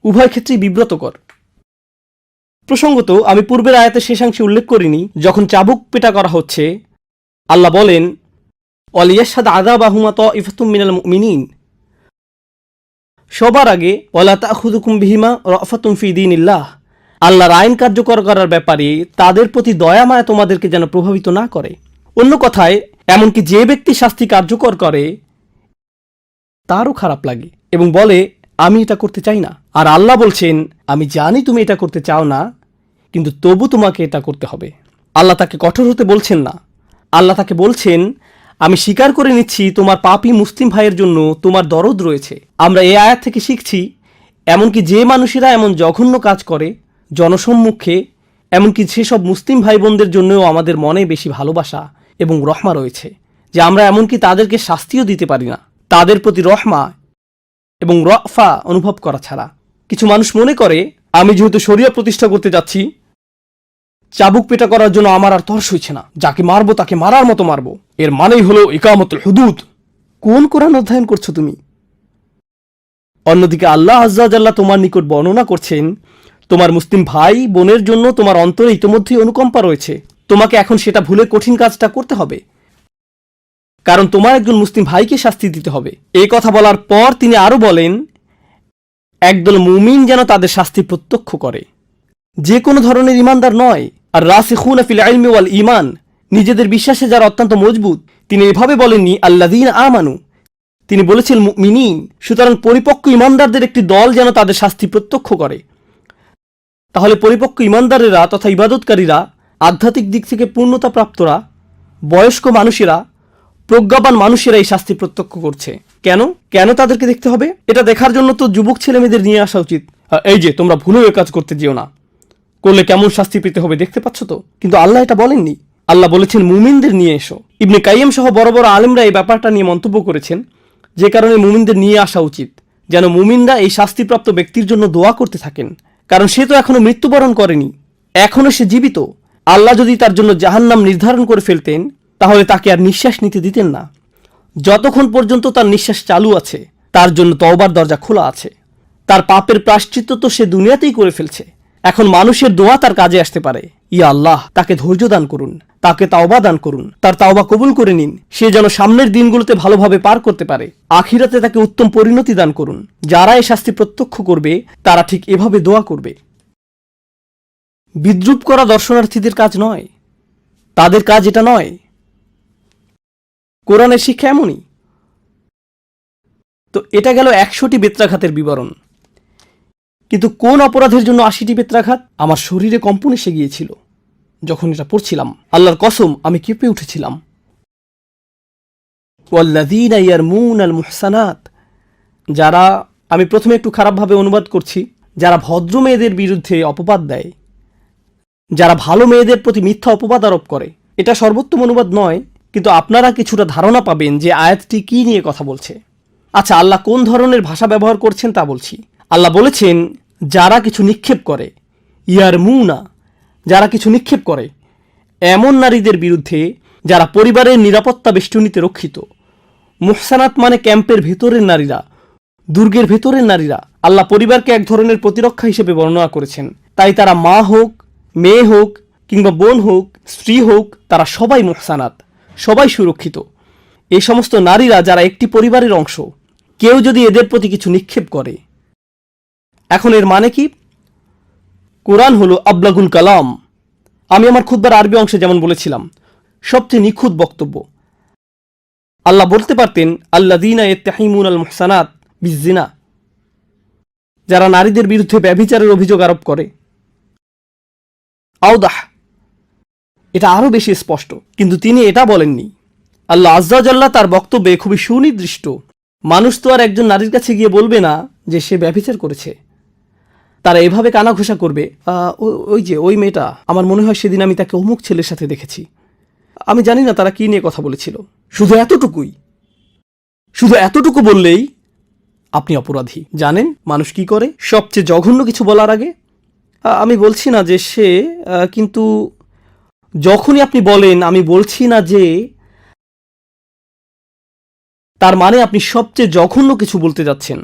উভয় ক্ষেত্রেই বিব্রতকর। প্রসঙ্গত, আমি পূর্বের আয়াতের শেষাংশে উল্লেখ করিনি, যখন চাবুক পেটা করা হচ্ছে আল্লাহ বলেন ওয়ালিয়াশহাদ আযাবাহুমা তাইফাতুম মিনাল মুমিনিন, সবার আগে ওয়ালা তাখুযুকুম বিহিমা রাফাতুম ফি দীনিল্লাহ, আল্লাহর আইন কার্যকর করার ব্যাপারে তাদের প্রতি দয়া মায়া তোমাদেরকে যেন প্রভাবিত না করে। অন্য কথায়, এমনকি যে ব্যক্তি শাস্তি কার্যকর করে তারও খারাপ লাগে এবং বলে আমি এটা করতে চাই না। আর আল্লাহ বলছেন আমি জানি তুমি এটা করতে চাও না, কিন্তু তবু তোমাকে এটা করতে হবে। আল্লাহ তাকে কঠোর হতে বলছেন না, আল্লাহ তাকে বলছেন আমি স্বীকার করে নিচ্ছি তোমার পাপী মুসলিম ভাইয়ের জন্য তোমার দরদ রয়েছে। আমরা এই আয়াত থেকে শিখছি এমনকি যে মানুষেরা এমন জঘন্য কাজ করে জনসম্মুখে, এমনকি সেসব মুসলিম ভাই বোনদের জন্যও আমাদের মনে বেশি ভালোবাসা এবং রহমা রয়েছে যে আমরা এমনকি তাদেরকে শাস্তিও দিতে পারি না তাদের প্রতি রহমা এবং রফা অনুভব করা ছাড়া। কিছু মানুষ মনে করে আমি যেহেতু শরিয়া প্রতিষ্ঠা করতে যাচ্ছি, চাবুক পেটা করার জন্য আমার আর তর্স হইছে না, যাকে মারবো তাকে মারার মতো মারবো, এর মানেই হলো ইকামতুল হুদুদ। কোন কোরআন অধ্যয়ন করছো তুমি? অন্যদিকে আল্লাহ আজ্জা জাল্লাহ তোমার নিকট বর্ণনা করছেন তোমার মুসলিম ভাই বোনের জন্য তোমার অন্তরে ইতোমধ্যেই অনুকম্পা রয়েছে, তোমাকে এখন সেটা ভুলে কঠিন কাজটা করতে হবে, কারণ তোমার একজন মুসলিম ভাইকে শাস্তি দিতে হবে। এই কথা বলার পর তিনি আরো বলেন একদল মুমিন যেন তাদের শাস্তি প্রত্যক্ষ করে, যে কোনো ধরনের ইমানদার নয়। আর রাসিখুনা ফিল ইলমি ওয়াল ঈমান, নিজেদের বিশ্বাসে যারা অত্যন্ত মজবুত। তিনি এভাবে বলেননি আল্লাযীনা আমানু, তিনি বলেছেন মুমিনিন। সুতরাং পরিপক্ক ইমানদারদের একটি দল যেন তাদের শাস্তি প্রত্যক্ষ করে। তাহলে পরিপক্ক ইমানদারেরা তথা ইবাদতকারীরা, আধ্যাত্মিক দিক থেকে পূর্ণতা প্রাপ্তরা, বয়স্ক মানুষেরা, প্রজ্ঞাবান মানুষেরা এই শাস্তি প্রত্যক্ষ করছে। কেন কেন তাদেরকে দেখতে হবে? এটা দেখার জন্য তো যুবক ছেলেমেয়েদের নিয়ে আসা উচিত। এই যে তোমরা ভুলেও এ কাজ করতে যেও না, করলে কেমন শাস্তি পেতে হবে দেখতে পাচ্ছ তো। কিন্তু আল্লাহ এটা বলেননি, আল্লাহ বলেছেন মুমিনদের নিয়ে এসো। ইবনে কাইয়্যিম সহ বড় বড় আলেমরা এই ব্যাপারটা নিয়ে মন্তব্য করেছেন, যে কারণে মুমিনদের নিয়ে আসা উচিত, যেন মুমিনরা এই শাস্তিপ্রাপ্ত ব্যক্তির জন্য দোয়া করতে থাকেন। কারণ সে তো এখনো মৃত্যুবরণ করেনি, এখনো সে জীবিত। আল্লাহ যদি তার জন্য জাহান্নাম নির্ধারণ করে ফেলতেন তাহলে তাকে আর নিঃশ্বাস নিতে দিতেন না। যতক্ষণ পর্যন্ত তার নিঃশ্বাস চালু আছে তার জন্য তওবার দরজা খোলা আছে। তার পাপের প্রায়শ্চিত্ত তো সে দুনিয়াতেই করে ফেলছে, এখন মানুষের দোয়া তার কাজে আসতে পারে। ইয়া আল্লাহ, তাকে ধৈর্য দান করুন, তাকে তাওবা দান করুন, তার তাওবা কবুল করে নিন, সে যেন সামনের দিনগুলোতে ভালোভাবে পার করতে পারে। আখিরাতে তাকে উত্তম পরিণতি দান করুন। যারা এই শাস্তি প্রত্যক্ষ করবে তারা ঠিক এভাবে দোয়া করবে। বিদ্রুপ করা দর্শনার্থীদের কাজ নয়, তাদের কাজ এটা নয়। কোরআনের শিক্ষা এমনই। তো এটা গেল 100টি বেত্রাঘাতের বিবরণ। কিন্তু কোন অপরাধের জন্য 80টি বেত্রাঘাত? আমার শরীরে কম্পন এসে গিয়েছিল যখন এটা পড়ছিলাম। আল্লাহর কসম, আমি কেঁপে উঠেছিলাম। ওয়াল্লাযীনা ইয়ারমুনাল মুহসানাত, যারা, আমি প্রথমে একটু খারাপভাবে অনুবাদ করছি, যারা ভদ্র মেয়েদের বিরুদ্ধে অপবাদ দেয়, যারা ভালো মেয়েদের প্রতি মিথ্যা অপবাদ আরোপ করে। এটা সর্বোত্তম অনুবাদ নয়, কিন্তু আপনারা কিছুটা ধারণা পাবেন যে আয়াতটি কি নিয়ে কথা বলছে। আচ্ছা, আল্লাহ কোন ধরনের ভাষা ব্যবহার করছেন তা বলছি। আল্লাহ বলেছেন যারা কিছু নিক্ষেপ করে, ইয়ারমুনা, যারা কিছু নিক্ষেপ করে এমন নারীদের বিরুদ্ধে যারা পরিবারের নিরাপত্তা বেষ্টনীতে রক্ষিত। মুহসানাত মানে ক্যাম্পের ভেতরের নারীরা, দুর্গের ভেতরের নারীরা। আল্লাহ পরিবারকে এক ধরনের প্রতিরক্ষা হিসেবে বর্ণনা করেছেন। তাই তারা মা হোক, মেয়ে হোক, কিংবা বোন হোক, স্ত্রী হোক, তারা সবাই মুহসানাত, সবাই সুরক্ষিত। এই সমস্ত নারীরা যারা একটি পরিবারের অংশ, কেউ যদি এদের প্রতি কিছু নিক্ষেপ করে, এখন এর মানে কি? কোরআন হলো আবলাগুল কালাম। আমি আমার খুতবার আরবি অংশে যেমন বলেছিলাম, সবচেয়ে নিখুঁত বক্তব্য। আল্লাহ বলতে পারতেন আল্লাযীনা ইয়াত্তাহিমুনাল মুহসানাত বিজ্জিনা, যারা নারীদের বিরুদ্ধে ব্যভিচারের অভিযোগ আরোপ করে। আওদাহ, এটা আরো বেশি স্পষ্ট, কিন্তু তিনি এটা বলেননি। আল্লাহ আজ্জা জাল্লা তার বক্তব্যে খুবই সুনির্দিষ্ট। মানুষ তো আর একজন নারীর কাছে গিয়ে বলবে না যে সে ব্যভিচার করেছে। তারা এভাবে কানাঘোষা করবে, ওই যে ওই মেয়েটা, আমার মনে হয় সেদিন আমি তাকে অমুক ছেলের সাথে দেখেছি। আমি জানি না তারা কি নিয়ে কথা বলেছিল। শুধু এতটুকুই, শুধু এতটুকু বললেই আপনি অপরাধী। জানেন মানুষ কি করে? সবচেয়ে জঘন্য কিছু বলার আগে আমি বলছি না যে সে, কিন্তু যখনই আপনি বলেন আমি বলছি না যে, তার মানে আপনি সবচেয়ে জঘন্য কিছু বলতে যাচ্ছেন।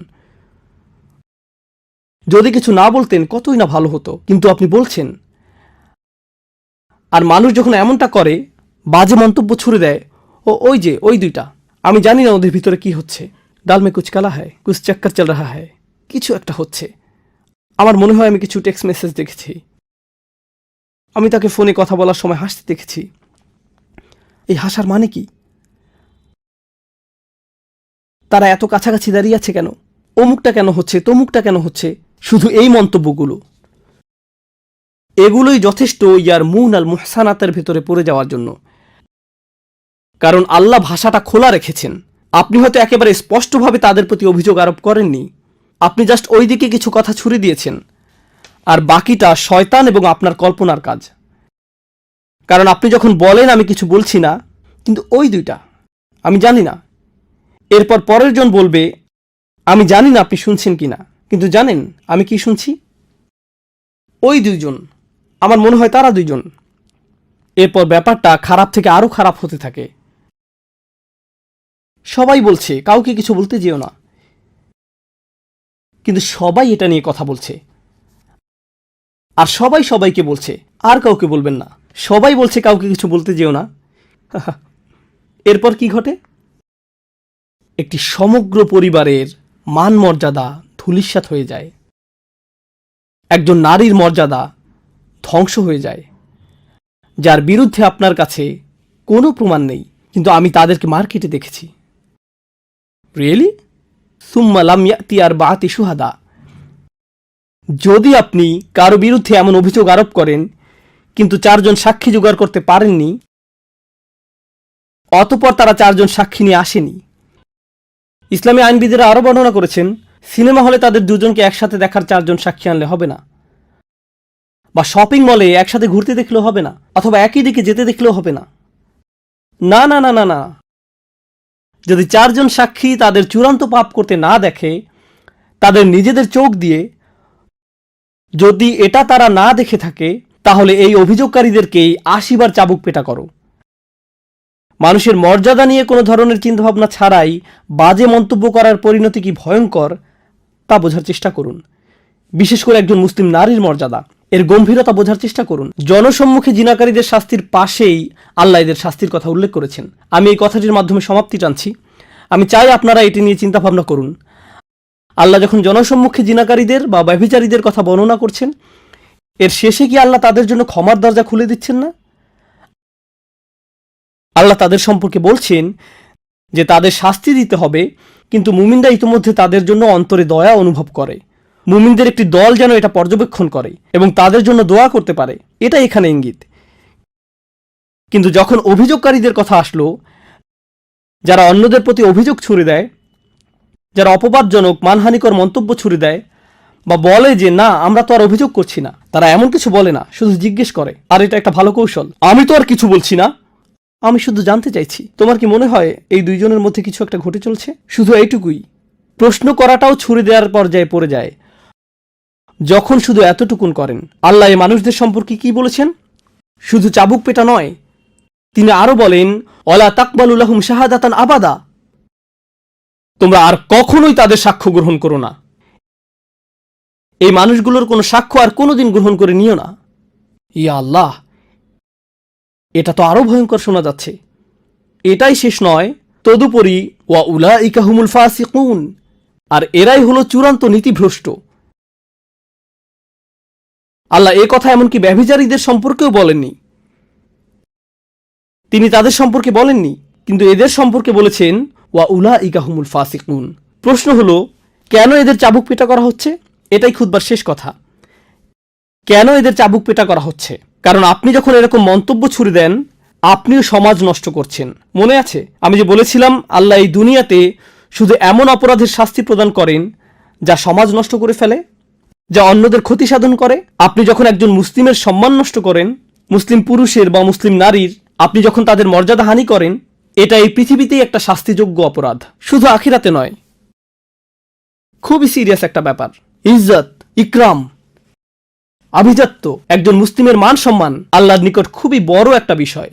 যদি কিছু না বলতেন কতই না ভালো হতো, কিন্তু আপনি বলছেন। আর মানুষ যখন এমনটা করে, বাজে মন্তব্য ছুড়ে দেয়, ওই যে ওই দুইটা, আমি জানি না ওদের ভিতরে কি হচ্ছে। ডাল মে কুছ কালা হ্যায়, কুছ চক্কর চল রাহা হ্যায়, কিছু একটা হচ্ছে। আমার মনে হয় আমি কিছু টেক্সট মেসেজ দেখেছি, আমি তাকে ফোনে কথা বলার সময় হাসতে দেখেছি। এই হাসার মানে কি? তারা এত কাছাকাছি দাঁড়িয়ে আছে কেন? অমুকটা কেন হচ্ছে, তমুকটা কেন হচ্ছে? শুধু এই মন্তব্যগুলো, এগুলোই যথেষ্ট ইয়ার মুন আল মুহসানাতের ভেতরে পড়ে যাওয়ার জন্য। কারণ আল্লাহ ভাষাটা খোলা রেখেছেন। আপনি হয়তো একেবারে স্পষ্টভাবে তাদের প্রতি অভিযোগ আরোপ করেননি, আপনি জাস্ট ওই দিকে কিছু কথা ছুড়ে দিয়েছেন, আর বাকিটা শয়তান এবং আপনার কল্পনার কাজ। কারণ আপনি যখন বলেন আমি কিছু বলছি না, কিন্তু ওই দুইটা, আমি জানি না, এরপর পরের জন বলবে আমি জানি না আপনি শুনছেন কিনা, কিন্তু জানেন আমি কি শুনছি? ওই দুইজন, আমার মনে হয় তারা দুইজন। এরপর ব্যাপারটা খারাপ থেকে আরো খারাপ হতে থাকে। সবাই বলছে কাউকে কিছু বলতে যেও না, কিন্তু সবাই এটা নিয়ে কথা বলছে, আর সবাই সবাইকে বলছে আর কাউকে বলবেন না। সবাই বলছে কাউকে কিছু বলতে যেও না। এরপর কি ঘটে? একটি সমগ্র পরিবারের মান মর্যাদা ধূলিসাৎ হয়ে যায়, একজন নারীর মর্যাদা ধ্বংস হয়ে যায়, যার বিরুদ্ধে আপনার কাছে কোনো প্রমাণ নেই, কিন্তু আমি তাদেরকে মার্কেটে দেখেছি। রিয়েলি? সুম্মা লাম ইয়াতি আরবাআতি শুহাদা। যদি আপনি কারো বিরুদ্ধে এমন অভিযোগ আরোপ করেন কিন্তু 4 জন সাক্ষী জোগাড় করতে পারেননি, অতঃপর তারা 4 জন সাক্ষী নিয়ে আসেনি। ইসলামী আইনবিদেরা আরও বর্ণনা করেছেন, সিনেমা হলে তাদের দুজনকে একসাথে দেখার 4 জন সাক্ষী আনলে হবে না, বা শপিং মলে একসাথে ঘুরতে দেখলেও হবে না, অথবা একই দিকে যেতে দেখলেও হবে না। না না না না না, যদি 4 জন সাক্ষী তাদের চূড়ান্ত পাপ করতে না দেখে, তাদের নিজেদের চোখ দিয়ে যদি এটা তারা না দেখে থাকে, তাহলে এই অভিযোগকারীদেরকেই 80 বার চাবুক পেটা করো। মানুষের মর্যাদা নিয়ে কোনো ধরনের চিন্তাভাবনা ছাড়াই বাজে মন্তব্য করার পরিণতি কি ভয়ঙ্কর তা বোঝার চেষ্টা করুন। বিশেষ করে একজন মুসলিম নারীর মর্যাদা, এর গম্ভীরতা বোঝার চেষ্টা করুন। জনসম্মুখে জিনাকারীদের শাস্তির পাশেই আল্লাহ এদের শাস্তির কথা উল্লেখ করেছেন। আমি এই কথাটির মাধ্যমে সমাপ্তি টানছি। আমি চাই আপনারা এটি নিয়ে চিন্তাভাবনা করুন। আল্লাহ যখন জনসম্মুখে জিনাকারীদের বা ব্যভিচারীদের কথা বর্ণনা করছেন, এর শেষে কি আল্লাহ তাদের জন্য ক্ষমার দরজা খুলে দিচ্ছেন না? আল্লাহ তাদের সম্পর্কে বলছেন যে তাদের শাস্তি দিতে হবে, কিন্তু মুমিনরা ইতিমধ্যে তাদের জন্য অন্তরে দয়া অনুভব করে। মুমিনদের একটি দল যেন এটা পর্যবেক্ষণ করে এবং তাদের জন্য দোয়া করতে পারে, এটা এখানে ইঙ্গিত। কিন্তু যখন অভিযোগকারীদের কথা আসলো, যারা অন্যদের প্রতি অভিযোগ ছুড়ে দেয়, যারা অপবাদজনক মানহানিকর মন্তব্য ছুড়ে দেয়, বা বলে যে না আমরা তো আর অভিযোগ করছি না, তারা এমন কিছু বলে না, শুধু জিজ্ঞেস করে। আর এটা একটা ভালো কৌশল। আমি তো আর কিছু বলছি না, আমি শুধু জানতে চাইছি তোমার কি মনে হয় এই দুইজনের মধ্যে কিছু একটা ঘটে চলছে? শুধু এইটুকুই। প্রশ্ন করাটাও ছুড়ে দেওয়ার পর্যায়ে পড়ে যায় যখন শুধু এতটুকুন করেন। আল্লাহ এই মানুষদের সম্পর্কে কি বলেছেন? শুধু চাবুক পেটা নয়, তিনি আরো বলেন ওয়ালা তাকবালু লাহুম শাহাদাতান আবাদা, তোমরা আর কখনোই তাদের সাক্ষ্য গ্রহণ করো না। এই মানুষগুলোর কোনো সাক্ষ্য আর কোনোদিন গ্রহণ করে নিও না। ইয়া আল্লাহ, এটা তো আরো ভয়ঙ্কর শোনা যাচ্ছে। এটাই শেষ নয়, তদুপরি ওয়া উলাইকা হুমুল ফাসিকুন, আর এরাই হলো চূড়ান্ত নীতিভ্রষ্ট। আল্লাহ এ কথা এমনকি ব্যভিচারীদের সম্পর্কেও বলেননি, তিনি তাদের সম্পর্কে বলেননি, কিন্তু এদের সম্পর্কে বলেছেন ওয়া উলাইকা হুমুল ফাসিকুন। প্রশ্ন হলো কেন এদের চাবুক পেটা করা হচ্ছে? এটাই খুতবার শেষ কথা। কেন এদের চাবুক পেটা করা হচ্ছে? কারণ আপনি যখন এরকম মন্তব্য ছুড়ে দেন, আপনিও সমাজ নষ্ট করছেন। মনে আছে আমি যে বলেছিলাম আল্লাহ এই দুনিয়াতে শুধু এমন অপরাধের শাস্তি প্রদান করেন যা সমাজ নষ্ট করে ফেলে, যা অন্যদের ক্ষতি সাধন করে। আপনি যখন একজন মুসলিমের সম্মান নষ্ট করেন, মুসলিম পুরুষের বা মুসলিম নারীর, আপনি যখন তাদের মর্যাদা হানি করেন, এটা এই পৃথিবীতেই একটা শাস্তিযোগ্য অপরাধ, শুধু আখিরাতে নয়। খুবই সিরিয়াস একটা ব্যাপার। ইজ্জত, ইকরাম, আভিজাত্য, একজন মুসলিমের মান সম্মান আল্লাহর নিকট খুবই বড় একটা বিষয়।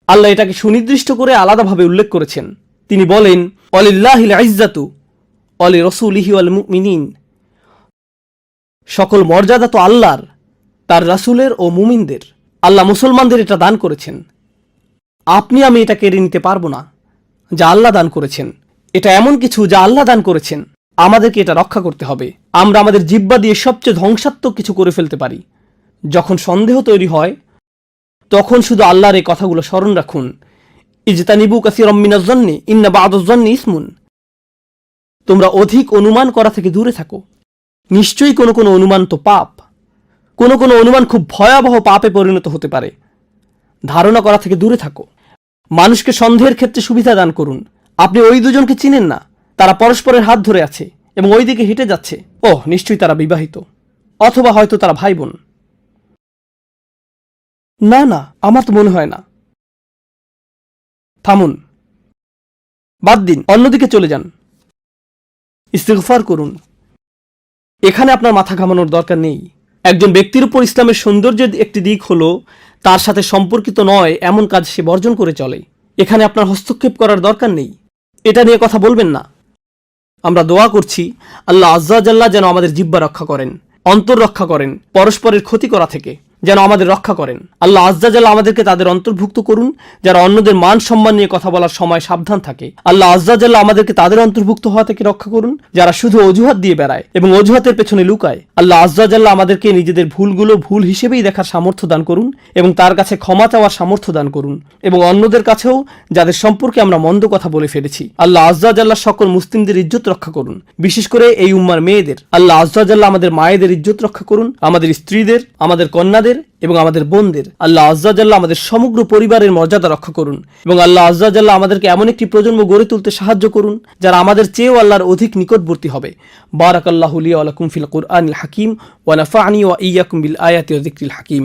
আল্লাহ এটাকে সুনির্দিষ্ট করে আলাদাভাবে উল্লেখ করেছেন। তিনি বলেন, ওয়ালিল্লাহিল ইজ্জাতু ওয়ালি রাসূলিহি ওয়াল মুমিনিন, সকল মর্যাদা তো আল্লাহর, তার রাসূলের ও মুমিনদের। আল্লাহ মুসলমানদের এটা দান করেছেন। আপনি আমি এটা কেড়ে নিতে পারবো না যা আল্লাহ দান করেছেন। এটা এমন কিছু যা আল্লাহ দান করেছেন, আমাদেরকে এটা রক্ষা করতে হবে। আমরা আমাদের জিহ্বা দিয়ে সবচেয়ে ধ্বংসাত্মক কিছু করে ফেলতে পারি। যখন সন্দেহ তৈরি হয় তখন শুধু আল্লাহর এই কথাগুলো স্মরণ রাখুন, ইজতানিবু কাসীরাম মিনাজ যন্নি ইন্না বা'দাজ যন্নি ইসমুন। তোমরা অধিক অনুমান করা থেকে দূরে থাকো, নিশ্চয়ই কোনো কোনো অনুমান তো পাপ। কোনো কোনো অনুমান খুব ভয়াবহ পাপে পরিণত হতে পারে। ধারণা করা থেকে দূরে থাকো। মানুষকে সন্দেহের ক্ষেত্রে সুবিধা দান করুন। আপনি ওই দুজনকে চিনেন না, তারা পরস্পরের হাত ধরে আছে এবং ওই দিকে হেঁটে যাচ্ছে। ওহ, নিশ্চয়ই তারা বিবাহিত, অথবা হয়তো তারা ভাই বোন। না না, আমার তো মনে হয় না। থামুন, বাদ দিন, অন্যদিকে চলে যান, ইস্তিগফার করুন। এখানে আপনার মাথা ঘামানোর দরকার নেই। একজন ব্যক্তির উপর ইসলামের সৌন্দর্যের একটি দিক হলো তার সাথে সম্পর্কিত নয় এমন কাজ সে বর্জন করে চলে। এখানে আপনার হস্তক্ষেপ করার দরকার নেই, এটা নিয়ে কথা বলবেন না। আমরা দোয়া করছি আল্লাহ আজ্জা জাল্লা যেন আমাদের জিহ্বা রক্ষা করেন, অন্তর রক্ষা করেন, পরস্পরের ক্ষতি করা থেকে যেন আমাদের রক্ষা করেন। আল্লাহ আজ্জা জাল্লা আমাদেরকে তাদের অন্তর্ভুক্ত করুন যারা অন্যদের মান সম্মান নিয়ে কথা বলার সময় সাবধান থাকে। আল্লাহ আজ্জা জাল্লা আমাদেরকে তাদের অন্তর্ভুক্ত হওয়া থেকে রক্ষা করুন যারা শুধু অজুহাত দিয়ে বেড়ায় এবং অজুহাতের পেছনে লুকায়। আল্লাহ আজ্জা জাল্লা আমাদেরকে নিজেদের ভুলগুলো ভুল হিসেবেই দেখার সামর্থ্য দান করুন এবং তার কাছে ক্ষমা চাওয়ার সামর্থ্য দান করুন, এবং অন্যদের কাছেও যাদের সম্পর্কে আমরা মন্দ কথা বলে ফেলেছি। আল্লাহ আজ্জা জাল্লা সকল মুসলিমদের ইজ্জত রক্ষা করুন, বিশেষ করে এই উম্মার মেয়েদের। আল্লাহ আজ্জা জাল্লা আমাদের মায়েদের ইজ্জত রক্ষা করুন, আমাদের স্ত্রীদের, আমাদের কন্যাদের এবং আমাদের বোনদের। আল্লাহ আজ্জা জাল্লা আমাদের সমগ্র পরিবারের মর্যাদা রক্ষা করুন, এবং আল্লাহ আজ্জা জাল্লা আমাদেরকে এমন একটি প্রজন্ম গড়ে তুলতে সাহায্য করুন যারা আমাদের চেয়েও আল্লাহর অধিক নিকটবর্তী হবে। বারাকাল্লাহু লি ওয়া লাকুম ফিল কুরআনিল হাকিম ওয়া নাফা'নি ওয়া ইয়্যাকুম বিল আয়াতি ওয়া যিকরিল হাকিম।